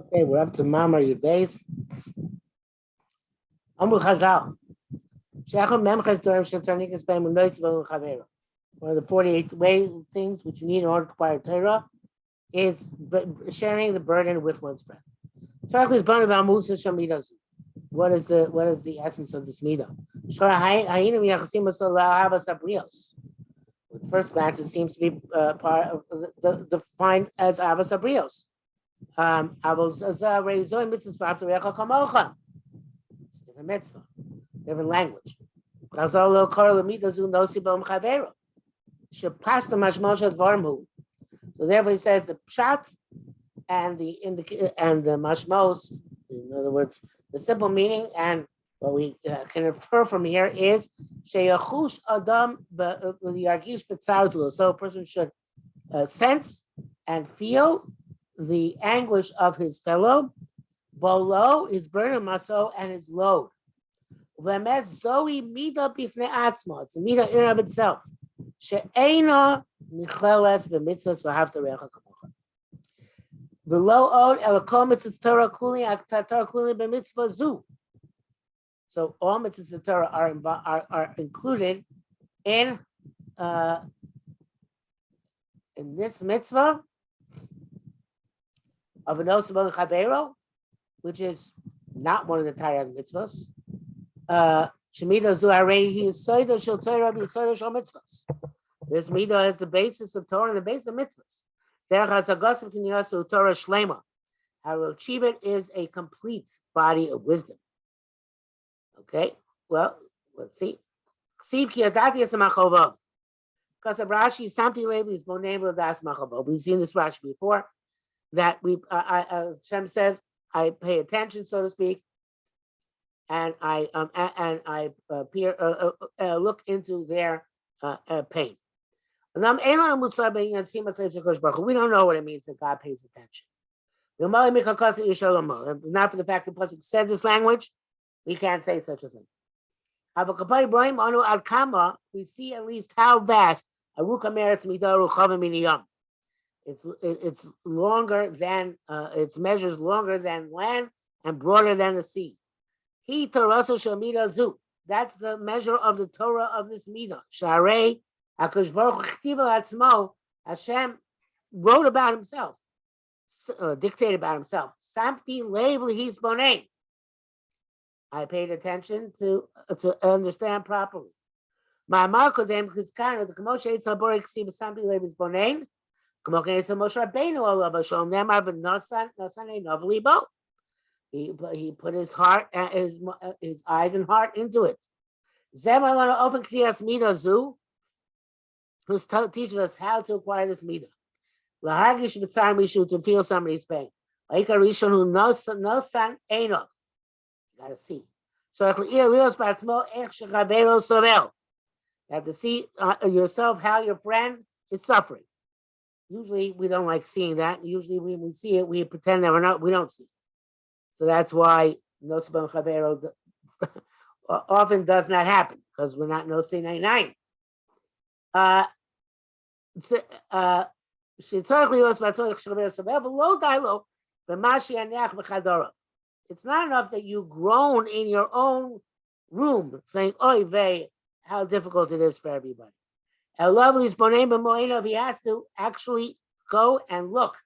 Okay, we're up to Mamar Yudbeis. Amru Chazal. Shechon Memches Dorim Shetarnikas Beim Unois V'Un Chavero. One of the 48 things which you need in order to acquire Torah is sharing the burden with one's friend. Certainly, is burden about Musa Shamidazu. What is the essence of this midah? At first glance, it seems to be part of defined as Avos Abrios. It's a different mitzvah, different language. So therefore, he says the pshat and the mashmos. In other words, the simple meaning and what we can infer from here is sheyachush adam yargish b'tzarzu. So a person should sense and feel the anguish of his fellow, bolo, his burden maso, and his load. V'emes zoe mida b'fnei atzma. It's a mida in of itself. She'ena nicheles b'mitzvos v'havta recha kamocha. Below od elakom mitzvos Torah kluli Torah kluli b'mitzvah zu. So all mitzvahs of Torah are included in this mitzvah of an osabon chavero, which is not one of the Torah mitzvahs. Shemida zu arei he is soida shel Torah be soida shel mitzvahs. This midah is the basis of Torah and the basis of mitzvahs. Derech hasagasim kinyasu Torah shlema. How to achieve it is a complete body of wisdom. Okay, well, let's see. Ksiv ki adati esamachovov. Because of Rashi, something lately is bonem l'das machovov. We've seen this Rashi before. That Hashem says, I pay attention, so to speak, and I look into their pain. We don't know what it means that God pays attention. Not for the fact that Pasuk said this language, we can't say such a thing. We see at least how vast it's longer than its measures longer than land and broader than the sea. That's the measure of the Torah of this midah. Sharei HaKadosh Baruch Hu Atzmo, Hashem wrote about himself, dictated about himself. Samti leiv lihis bonei. I paid attention to understand properly. My Markodem Chizkana, the Kamoshe Eitzel Borek Ksiv Samti leiv lihis bonei. He put his heart, his eyes and heart into it. Who teaches us how to acquire this midah. To feel somebody's pain. You gotta see. So you have to see yourself how your friend is suffering. Usually we don't like seeing that. Usually when we see it, we pretend that we don't see it. So that's why Nosebon Chavero often does not happen, because we're not Nosei 99. It's not enough that you groan in your own room saying, oy vey, how difficult it is for everybody. He has to actually go and look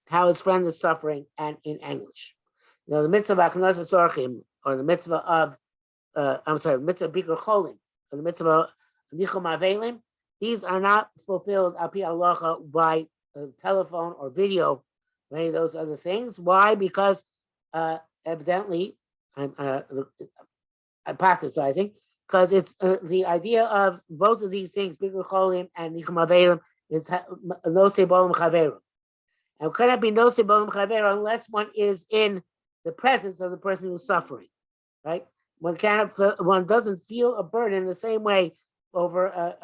how his friend is suffering and in anguish. You know, the mitzvah of Achnas Sorchim, or the mitzvah of mitzvah of Bikur Cholim, or the mitzvah of Nichum Avelim, these are not fulfilled al pi halacha by telephone or video or any of those other things. Why? Because evidently, I'm hypothesizing, because it's the idea of both of these things, Bikur Cholim and Nichum Avelim, is Nosei Bolim Chaveru. And cannot be Nosei Bolim Chaveru unless one is in the presence of the person who's suffering, right? One doesn't feel a burden the same way over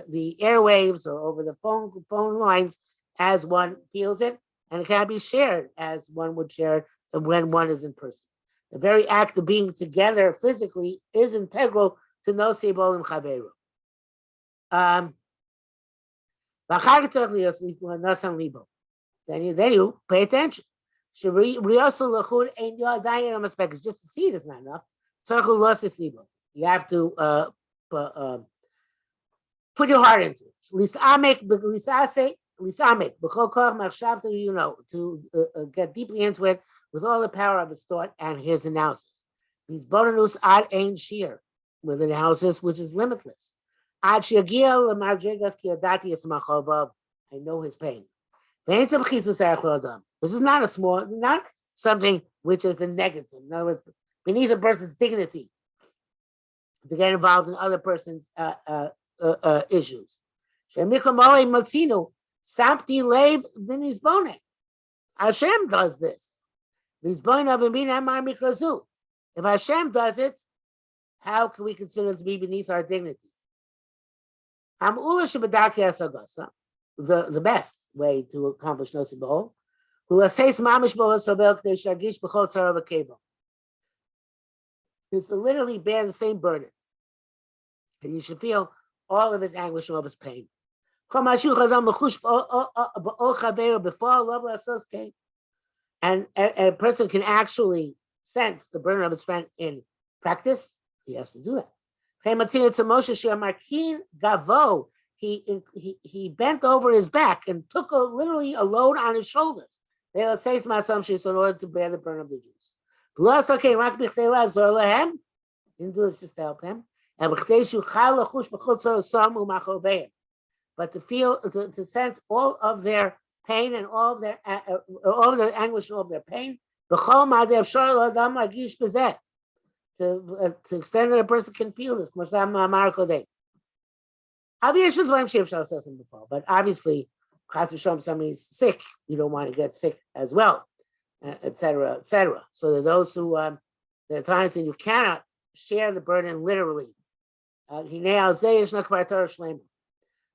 the airwaves or over the phone lines as one feels it, and it cannot be shared as one would share it when one is in person. The very act of being together physically is integral to Nosei Bolim Chaveru. then you pay attention. Just to see it is not enough. You have to put your heart into it. To get deeply into it with all the power of his thought and his analysis. Means bonus ad ein sheer with analysis which is limitless. I know his pain. This is not something which is a negative. In other words, beneath a person's dignity to get involved in other person's issues. Hashem does this. If Hashem does it, how can we consider it to be beneath our dignity? The best way to accomplish Nosi B'Hol, is to literally bear the same burden. And you should feel all of his anguish and all of his pain. And a person can actually sense the burden of his friend in practice. He has to do that. He bent over his back and took literally a load on his shoulders. They will say in order to bear the burden of the Jews. Didn't do it just to help him. But to feel, to sense all of their pain and all of their anguish and all of their pain. To extend that a person can feel this. But obviously, somebody's sick, you don't want to get sick as well, etc., etc. So there are those who, there are times when you cannot share the burden literally.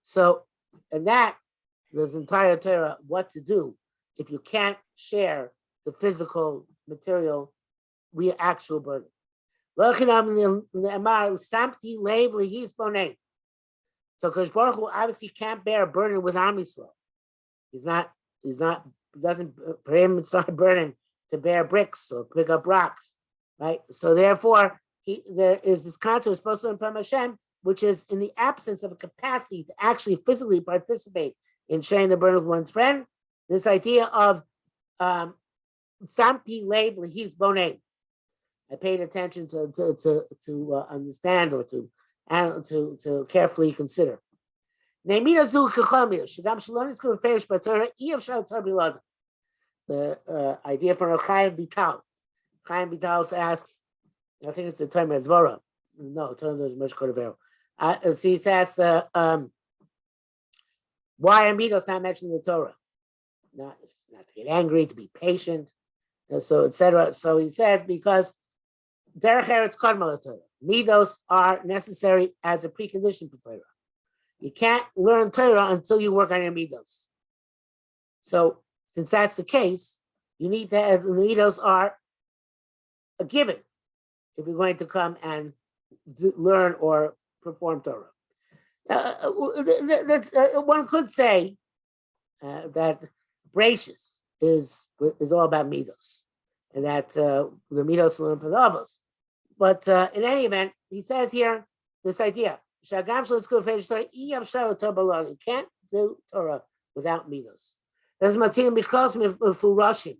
So, and that, there's entire Torah, what to do if you can't share the physical, material, actual burden. So Kosh Baruch Hu obviously can't bear a burden with Am Yisrael. For him, it's not a burden to bear bricks or pick up rocks, right? So therefore, there is this concept supposed to come from Hashem, which is in the absence of a capacity to actually physically participate in sharing the burden with one's friend, this idea of Samti Lev Lehis Bonei. I paid attention to understand or to carefully consider. The idea from Chaim Vital. Chaim Vital asks, I think it's the time of Dvorah. No, Torah is much Cordovero. He says, why are midos not mentioned in the Torah? Not to get angry, to be patient, and so etc. So he says because derech eretz kodma Torah. Midos are necessary as a precondition for Torah. You can't learn Torah until you work on your midos. So since that's the case, you need to have the midos are a given if you're going to come and learn or perform Torah. One could say that Bracious is all about midos, and that the midos learn for the others. But in any event, he says here this idea: you can't do Torah without midos. There's matzim because mefurashim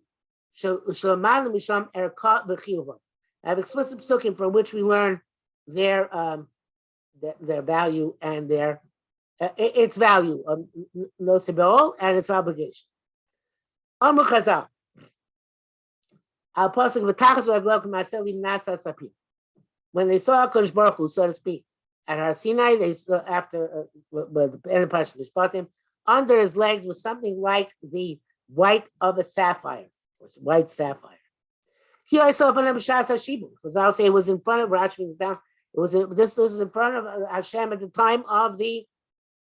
shelaman misham erkat v'chiyuva. I have explicit psukim from which we learn their value and its value, no sibol and its obligation. Amru Chazal. Al pasuk v'tachas v'aglokim ma'aseh nasa sapir. When they saw HaKadosh Baruch Hu, so to speak, at Har Sinai, they saw after the end of Parashat Mishpatim, under his legs was something like the white of a sapphire, white sapphire. Here I saw Hashibu, because I'll say it was in front of Rashi is down. This was in front of Hashem at the time of the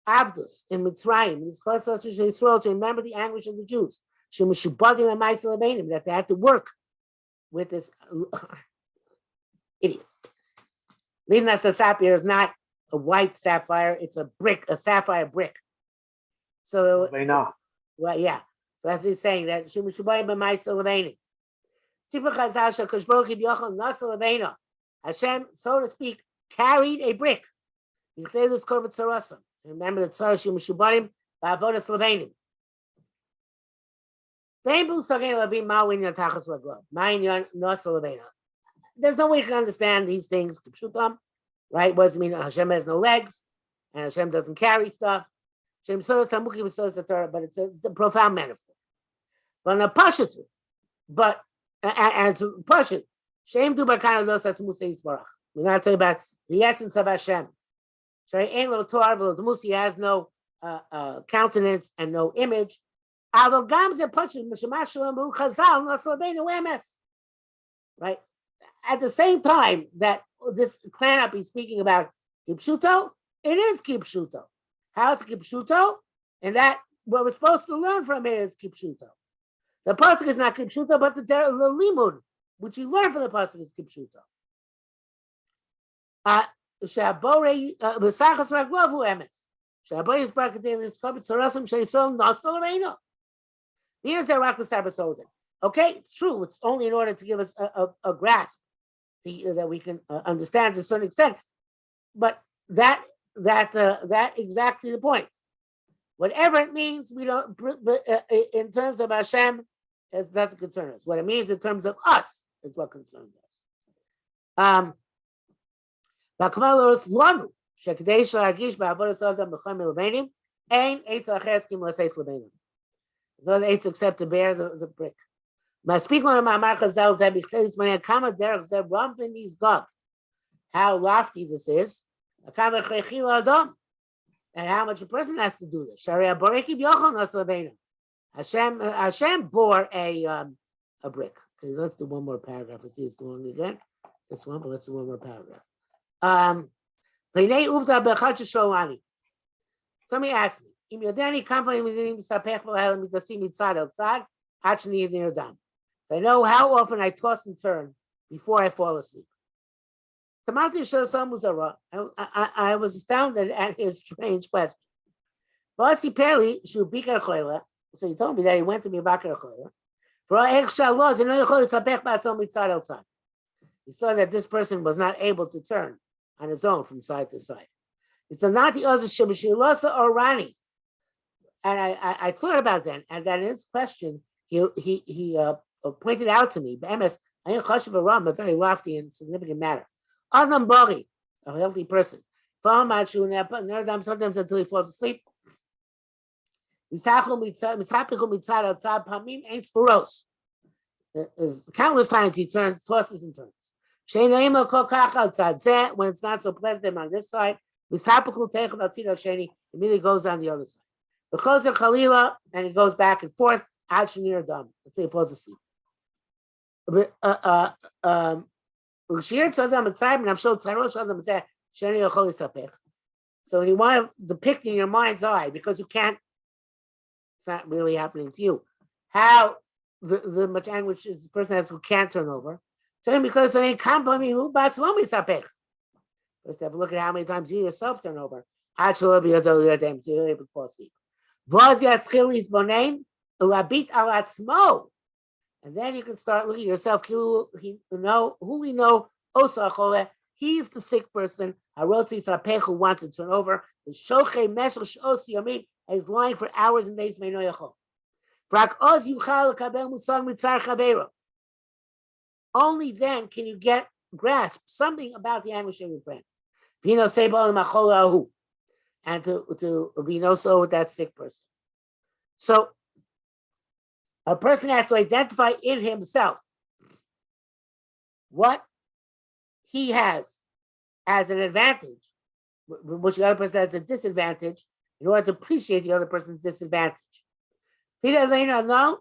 Avdus in Mitzrayim. It's called Israel to remember the anguish of the Jews. That they had to work with this idiot. Livnas sapphire is not a white sapphire; it's a brick, a sapphire brick. So, well, yeah. So that's he's saying that Hashem, so to speak, carried a brick. Remember the tzara shemushubarim ba'avodas levenim. There's no way you can understand these things. Right? What does it mean? Hashem has no legs, and Hashem doesn't carry stuff. But it's a profound metaphor. But on a pashut, and it's pashut. Shem du barkana dos at Musa Yisbarach. We're not talking about the essence of Hashem. He has no countenance and no image. Right? At the same time that this cannot be speaking about Kipshuto, it is Kipshuto. How is Kipshuto? And that what we're supposed to learn from it is Kipshuto. The pasuk is not Kipshuto, but the limud, which you learn from the pasuk, is Kipshuto. Shabore b'sachas raglav hu emes. Shabore is barkadelis kabit sorasum sheisol nasol reino. Okay, it's true. It's only in order to give us a grasp that we can understand to a certain extent. But that exactly the point. Whatever it means, we don't. In terms of Hashem, it doesn't concern us. What it means in terms of us is what concerns us. Those eight except to bear the brick. How lofty this is, and how much a person has to do this. Hashem bore a brick. Okay, let's do one more paragraph. Let's see it's doing again. This one, but let's do one more paragraph. Somebody asked me, I know how often I toss and turn before I fall asleep. I was astounded at his strange question. So he told me that he went to me Bakar Choila. He saw that this person was not able to turn on his own from side to side. It's not the other Shemashilasa or Rani. And I thought about that, and that in his question, he pointed out to me, a very lofty and significant matter. Adam Bari, a healthy person, sometimes until he falls asleep. There's countless times he tosses and turns. When it's not so pleasant on this side, immediately goes on the other side. And he goes back and forth. Let's say he falls asleep. So when you want to depict in your mind's eye, because you can't, it's not really happening to you, how the much anguish the person has who can't turn over. So because they can't who bats won't first have a look at how many times you yourself turn over. So you're able to fall asleep. And then you can start looking at yourself. Who we know, he's the sick person. Who wants to turn over. He's lying for hours and days. Only then can you grasp something about the anguish of your friend. And to be no so with that sick person. So a person has to identify in himself what he has as an advantage, which the other person has a disadvantage, in order to appreciate the other person's disadvantage. If he doesn't know,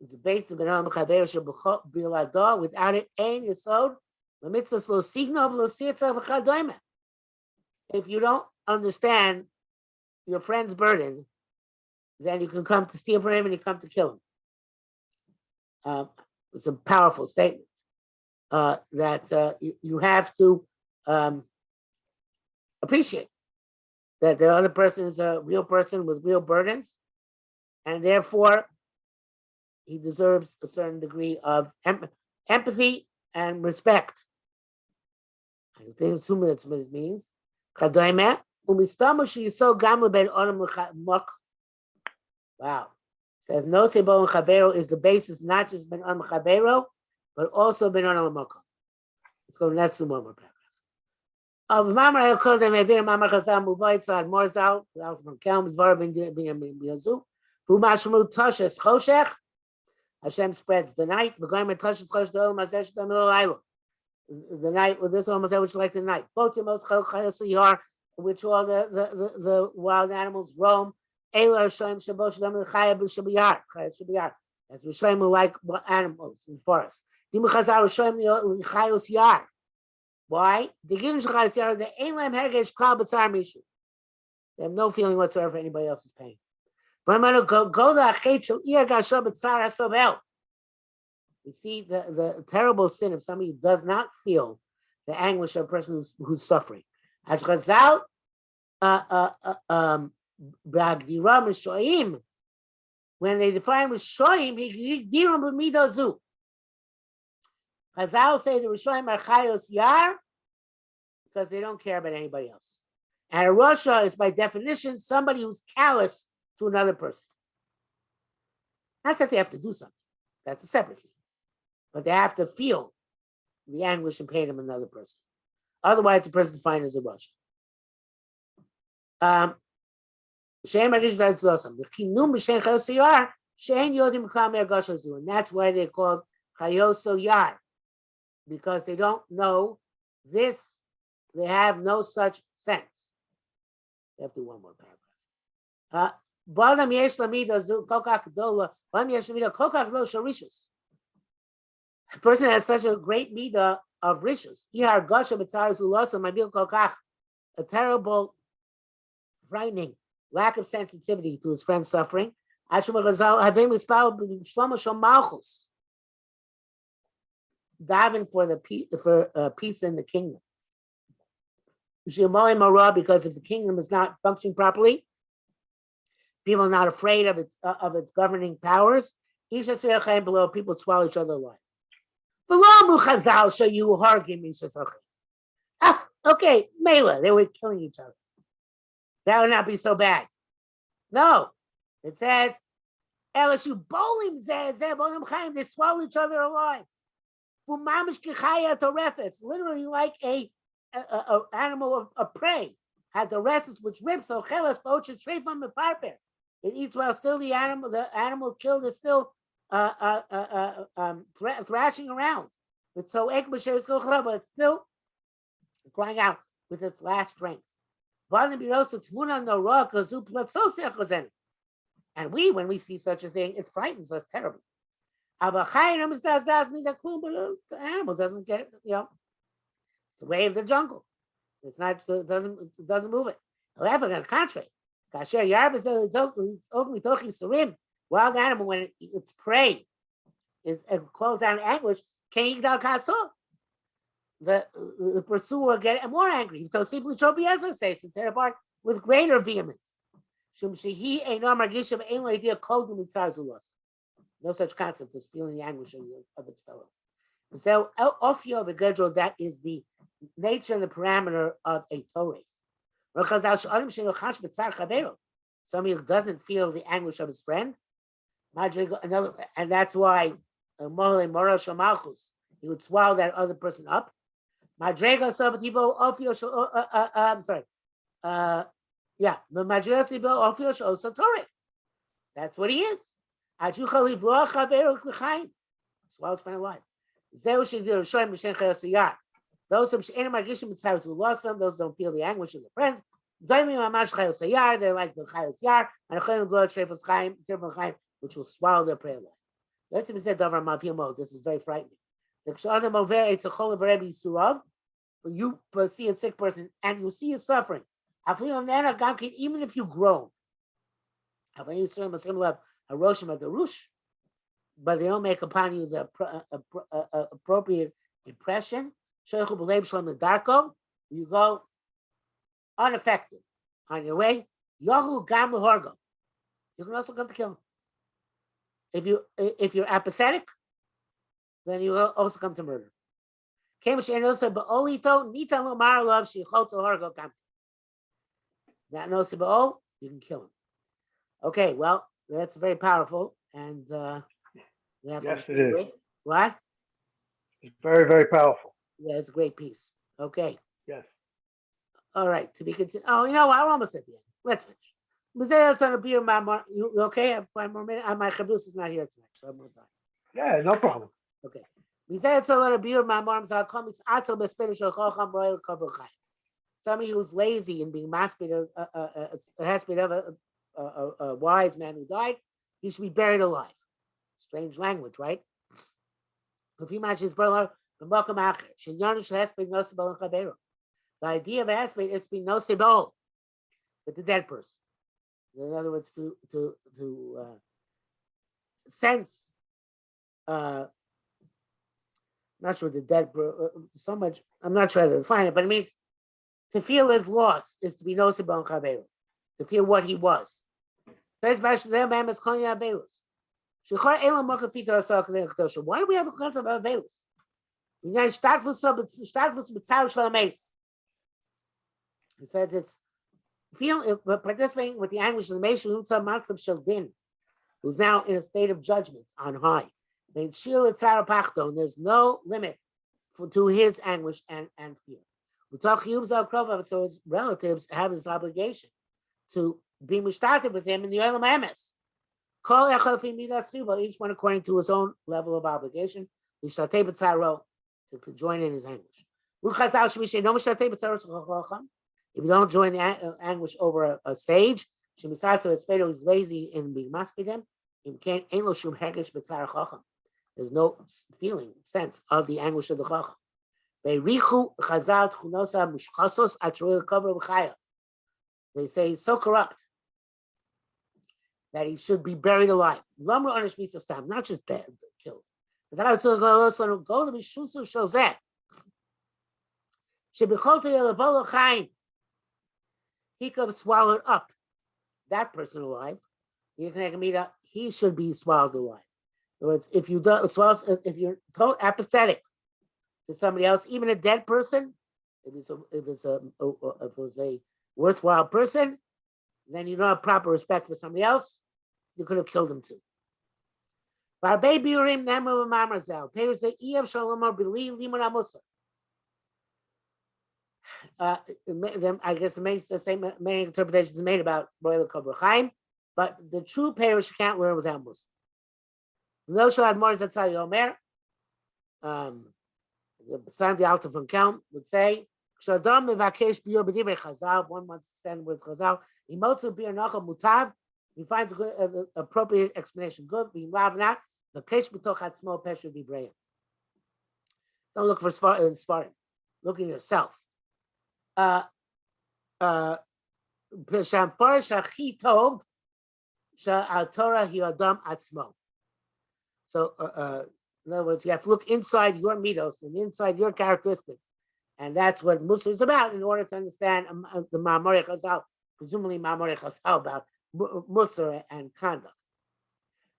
it's the base of the Ram Chaver Bilado. Without it, Ein Yesod, Lamitzas Lo Signov Lo Sirtza V'Chadoima. If you don't understand your friend's burden, then you can come to steal from him and you come to kill him. It's a powerful statement. that you have to appreciate that the other person is a real person with real burdens, and therefore he deserves a certain degree of empathy and respect. I think 2 minutes what it means. Wow. Says no sebo and chavero is the basis not just ben on chavero, but also ben on lamoko. Let's go next to one more paragraph. Of Mamar I called them Evir Mamar Chazal Mubayt Sad Morzal, from Kelm Dvar Ben Yazu, who Mashmu Toshes Choshech. Hashem spreads the night. The night with this almost which like the night. Both the most which all the wild animals roam. As Rishayim like animals in the forest. Why? They have no feeling whatsoever for anybody else's pain. We see the terrible sin of somebody who does not feel the anguish of a person who's suffering. As Chazal, when they define Rishoyim, Chazal say the Rishoyim are Chayos Yar because they don't care about anybody else. And a Rasha is by definition somebody who's callous to another person. Not that they have to do something. That's a separate thing. But they have to feel the anguish and pain of another person. Otherwise, the person is defined as a Rasha. And that's why they're called Chayoso Yar, because they don't know this, they have no such sense. We have to do one more paragraph. A person has such a great midah of rishus, a terrible, frightening lack of sensitivity to his friend's suffering. Daven for peace in the kingdom. Because if the kingdom is not functioning properly, people are not afraid of its governing powers. Below, people swallow each other alive. Okay, Mela, they were killing each other. That would not be so bad. No, it says LSU bowling they swallow each other alive. Literally like a animal of prey. Had the restless which rips so chelas poacher straight from the fire bear. It eats while still the animal killed is still thrashing around. It's so but it's still crying out with its last strength. And when we see such a thing, it frightens us terribly. The animal doesn't get, it's the way of the jungle. It's not, it doesn't move it. However, on the contrary, wild animal, when its prey calls out in anguish, the pursuer will get more angry. So simply says to tear apart with greater vehemence. No such concept as feeling the anguish of its fellow. So that is the nature and the parameter of a Torah. Somebody who doesn't feel the anguish of his friend, and that's why he would swallow that other person up. I'm sorry. That's what he is. Swallows friend alive. Those who those don't feel the anguish of their friends. They're like the Chayos Yar, which will swallow their prey alive. Let's say this is very frightening. When you see a sick person and you see his suffering, even if you groan, but they don't make upon you the appropriate impression. Sheichu b'leib shalom darko. You go unaffected on your way. Yohu gam l'horgo. You can also come to kill him. If you're apathetic, then you will also come to murder. That no sibao, you can kill him. Okay, well, that's very powerful, and we have Yes, to it is. What? It's very, very powerful. Yeah, it's a great piece. Okay. Yes. All right, to be continued. Oh, you know what? We're almost at the end. Let's finish. You okay? I have 5 more minutes. My chavus is not here tonight, so I'm more time. Yeah, no problem. Okay. Somebody who's lazy and being maspid, of a wise man who died, he should be buried alive. Strange language, right? If you imagine his brother, the idea of aspect is to be nosebo with the dead person. In other words, to sense. Not sure the dead so much. I'm not sure how to define it, but it means to feel his loss is to be nosebo chaveru, to feel what he was. Why do we have a concept of avelus? He says it's participating with the anguish of the nation who's now in a state of judgment on high. There's no limit to his anguish and fear. So his relatives have this obligation to be mushtated with him in the Olam Emes. Each one according to his own level of obligation, to join in his anguish. If you don't join the anguish over a sage, he's lazy in being masked. There's no feeling, sense of the anguish of the chacham. They say he's so corrupt that he should be buried alive. Not just dead, killed. He could have swallowed up that person alive. He should be swallowed alive. In other words, if you're apathetic to somebody else, even a dead person, if it was a worthwhile person, then you don't have proper respect for somebody else, you could have killed him too. I guess the same many interpretations made about Royal Kobra Chaim, but the true parish can't learn without Musa. The Sam the Alta from Kelm would say, one wants to stand with Chazal. He finds a good, appropriate explanation. Good, being not. Don't look for Svarim. Look at yourself. So, in other words, you have to look inside your midos and inside your characteristics. And that's what Musa is about in order to understand the Ma'amorei Chazal, presumably Ma'amorei Chazal about Musa and conduct.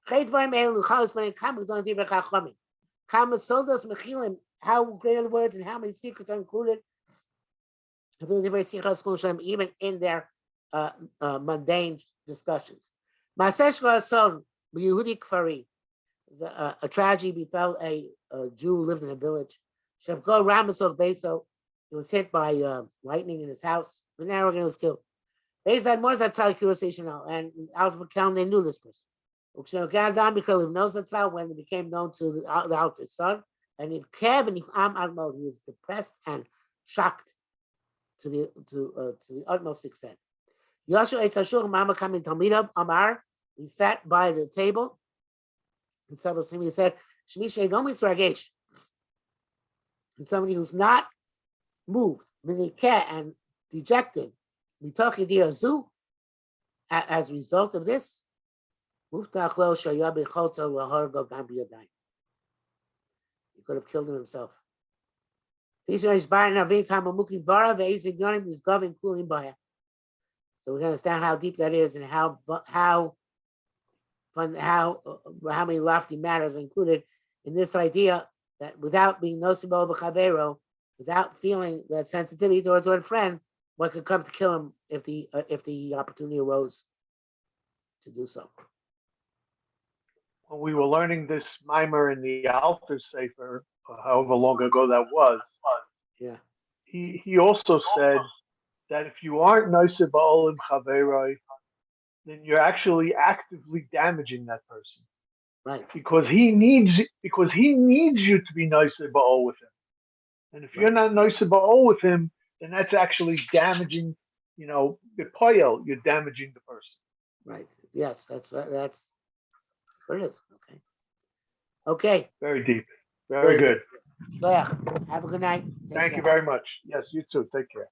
How great are the words and how many secrets are included even in their mundane discussions. A tragedy befell a Jew who lived in a village. He was hit by lightning in his house. The Narrogan was killed. And out of account, they knew this person. When it became known to the Altar's son, and he was depressed and shocked to the utmost extent. He sat by the table. He said, and somebody who's not moved, and dejected, as a result of this, he could have killed him himself. So we're gonna understand how deep that is and how many lofty matters are included in this idea that without being nosibo b'chavero, without feeling that sensitivity towards one friend, one could come to kill him if the opportunity arose to do so. When we were learning this mimer in the Alter Sefer, however long ago that was, Yeah. he also said that if you aren't nicer ba'olim chaveroi, then you're actually actively damaging that person. Right. Because he needs you to be nicer ba'ol with him. And if you're not nicer ba'ol with him, then that's actually damaging, the poil, you're damaging the person. Right. Yes, that's what it is. Okay. Okay. Very deep. Very good. Have a good night. Thank you very much. Yes, you too. Take care.